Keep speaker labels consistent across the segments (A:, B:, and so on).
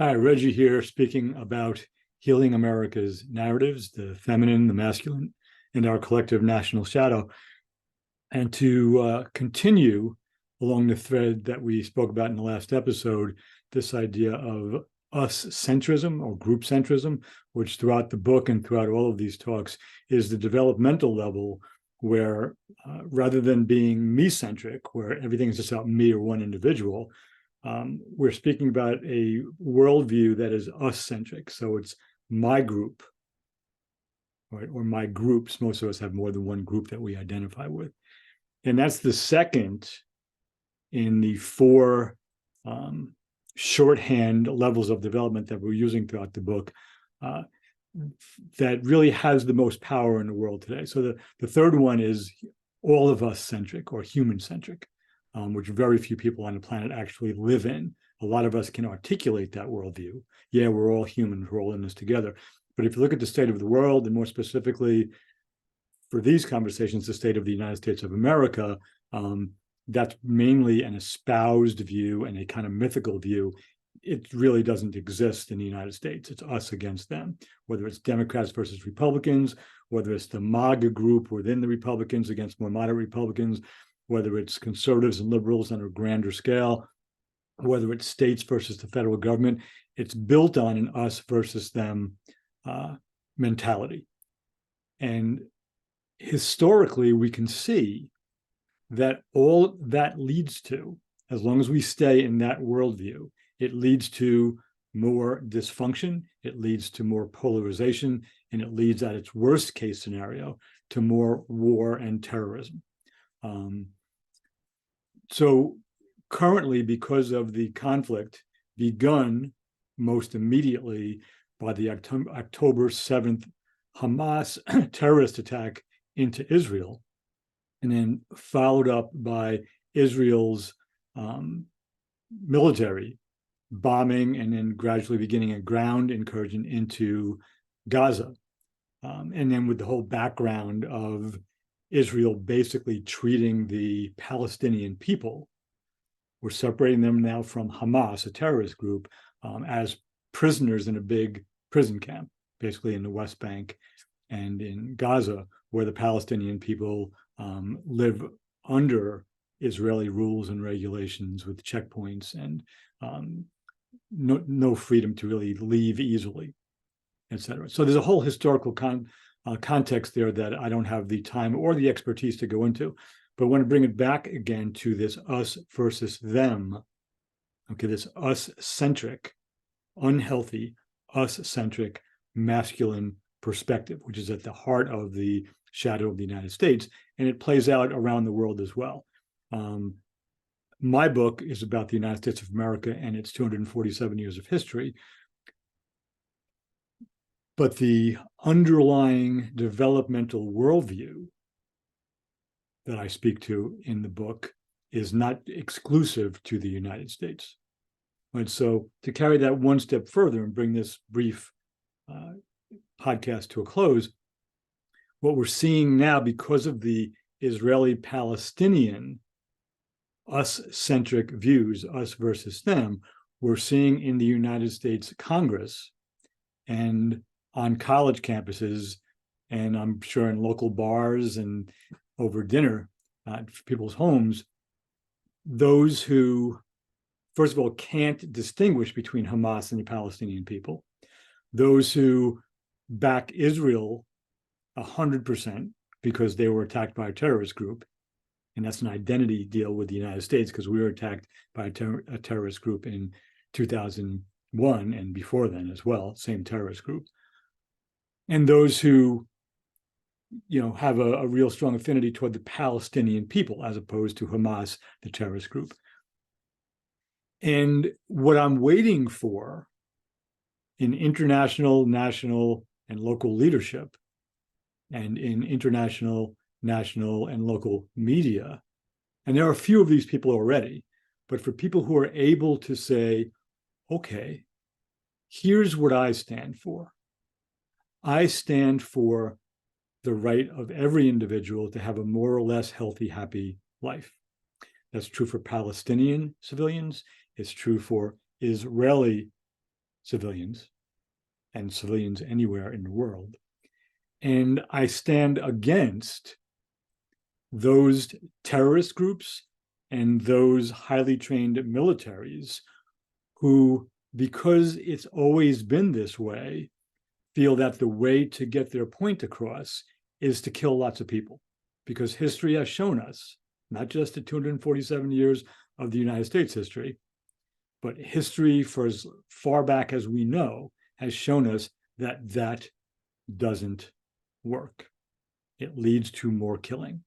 A: Hi, Reggie here, speaking about healing America's narratives, the feminine, the masculine, and our collective national shadow. And to continue along the thread that we spoke about in the last episode, this idea of us-centrism or group-centrism, which throughout the book and throughout all of these talks is the developmental level where rather than being me-centric, where everything is just about me or one individual, we're speaking about a worldview that is us-centric. So it's my group, right, or my groups. Most of us have more than one group that we identify with. And that's the second in the four shorthand levels of development that we're using throughout the book that really has the most power in the world today. So the third one is all of us centric or human centric. Which very few people on the planet actually live in. A lot of us can articulate that worldview. Yeah, we're all humans, we're all in this together. But if you look at the state of the world, and more specifically for these conversations, the state of the United States of America, that's mainly an espoused view and a kind of mythical view. It really doesn't exist in the United States. It's us against them, whether it's Democrats versus Republicans, whether it's the MAGA group within the Republicans against more moderate Republicans, whether it's conservatives and liberals on a grander scale, whether it's states versus the federal government. It's built on an us versus them mentality. And historically, we can see that all that leads to, as long as we stay in that worldview, it leads to more dysfunction, it leads to more polarization, and it leads, at its worst case scenario, to more war and terrorism. So currently, because of the conflict begun most immediately by the October 7th Hamas terrorist attack into Israel, and then followed up by Israel's military bombing and then gradually beginning a ground incursion into Gaza. And then with the whole background of Israel basically treating the Palestinian people, we're separating them now from Hamas, a terrorist group, as prisoners in a big prison camp, basically in the West Bank and in Gaza, where the Palestinian people live under Israeli rules and regulations with checkpoints and no freedom to really leave easily, et cetera. So there's a whole historical context there that I don't have the time or the expertise to go into, but I want to bring it back again to this us versus them. Okay, this us-centric, unhealthy, us-centric, masculine perspective, which is at the heart of the shadow of the United States, and it plays out around the world as well. My book is about the United States of America and its 247 years of history. But the underlying developmental worldview that I speak to in the book is not exclusive to the United States. And so to carry that one step further and bring this brief podcast to a close, what we're seeing now, because of the Israeli-Palestinian us-centric views, us versus them, we're seeing in the United States Congress and on college campuses, and I'm sure in local bars and over dinner at people's homes, those who, first of all, can't distinguish between Hamas and the Palestinian people, those who back Israel 100% because they were attacked by a terrorist group, and that's an identity deal with the United States because we were attacked by a terrorist group in 2001 and before then as well, same terrorist group. And those who, have a real strong affinity toward the Palestinian people as opposed to Hamas, the terrorist group. And what I'm waiting for in international, national, and local leadership, and in international, national, and local media, and there are a few of these people already, but for people who are able to say, okay, here's what I stand for. I stand for the right of every individual to have a more or less healthy, happy life. That's true for Palestinian civilians. It's true for Israeli civilians and civilians anywhere in the world. And I stand against those terrorist groups and those highly trained militaries who, because it's always been this way, feel that the way to get their point across is to kill lots of people. Because history has shown us, not just the 247 years of the United States history, but history for as far back as we know has shown us that that doesn't work. It leads to more killing.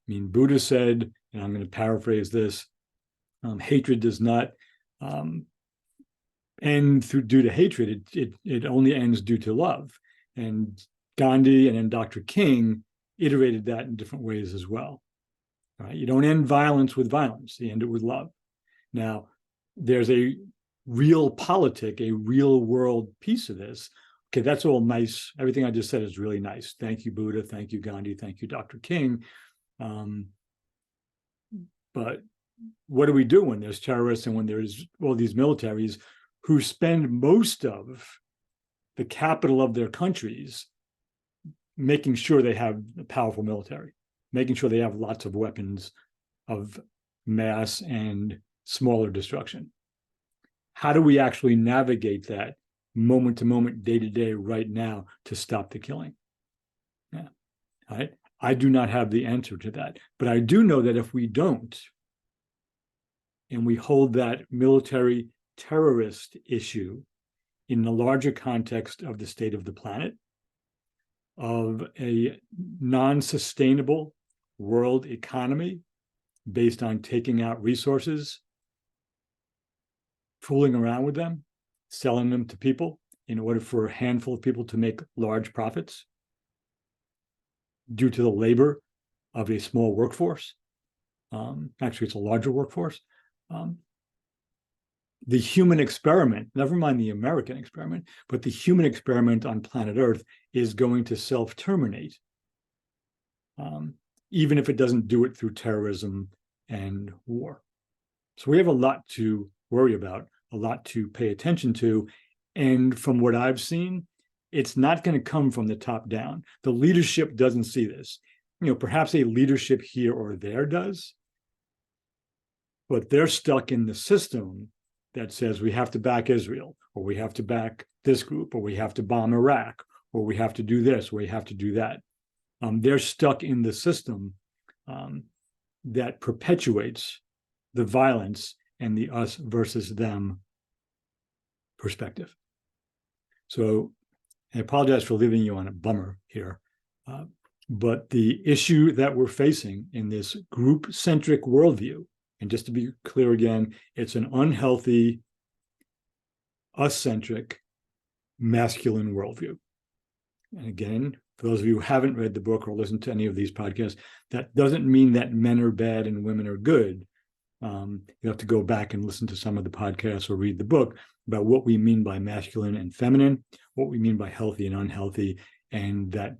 A: I mean, Buddha said, and I'm going to paraphrase this, hatred does not end due to hatred. It only ends due to love. And Gandhi and then Dr. King iterated that in different ways as well. Right? You don't end violence with violence. You end it with love. Now, there's a real politic, a real world piece of this. Okay, that's all nice. Everything I just said is really nice. Thank you, Buddha. Thank you, Gandhi. Thank you, Dr. King. But what do we do when there's terrorists and when there's all these militaries who spend most of the capital of their countries making sure they have a powerful military, making sure they have lots of weapons of mass and smaller destruction? How do we actually navigate that moment to moment, day to day, right now to stop the killing? Yeah, right. I do not have the answer to that, but I do know that if we don't, and we hold that military terrorist issue in the larger context of the state of the planet, of a non-sustainable world economy based on taking out resources, fooling around with them, selling them to people in order for a handful of people to make large profits due to the labor of a small workforce. Actually, it's a larger workforce. The human experiment, never mind the American experiment, but the human experiment on planet Earth is going to self-terminate, even if it doesn't do it through terrorism and war. So we have a lot to worry about, a lot to pay attention to. And from what I've seen, it's not going to come from the top down. The leadership doesn't see this. Perhaps a leadership here or there does, but they're stuck in the system that says we have to back Israel, or we have to back this group, or we have to bomb Iraq, or we have to do this, or we have to do that. They're stuck in the system that perpetuates the violence and the us versus them perspective. So I apologize for leaving you on a bummer here, but the issue that we're facing in this group-centric worldview, and just to be clear again, it's an unhealthy, us-centric, masculine worldview. And again, for those of you who haven't read the book or listened to any of these podcasts, that doesn't mean that men are bad and women are good. You have to go back and listen to some of the podcasts or read the book about what we mean by masculine and feminine, what we mean by healthy and unhealthy, and that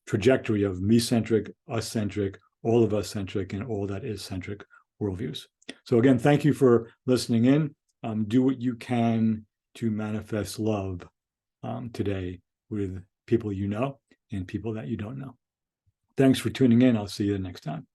A: trajectory of me-centric, us-centric, all of us-centric, and all that is centric worldviews. So again, thank you for listening in. Do what you can to manifest love today with people you know and people that you don't know. Thanks for tuning in. I'll see you next time.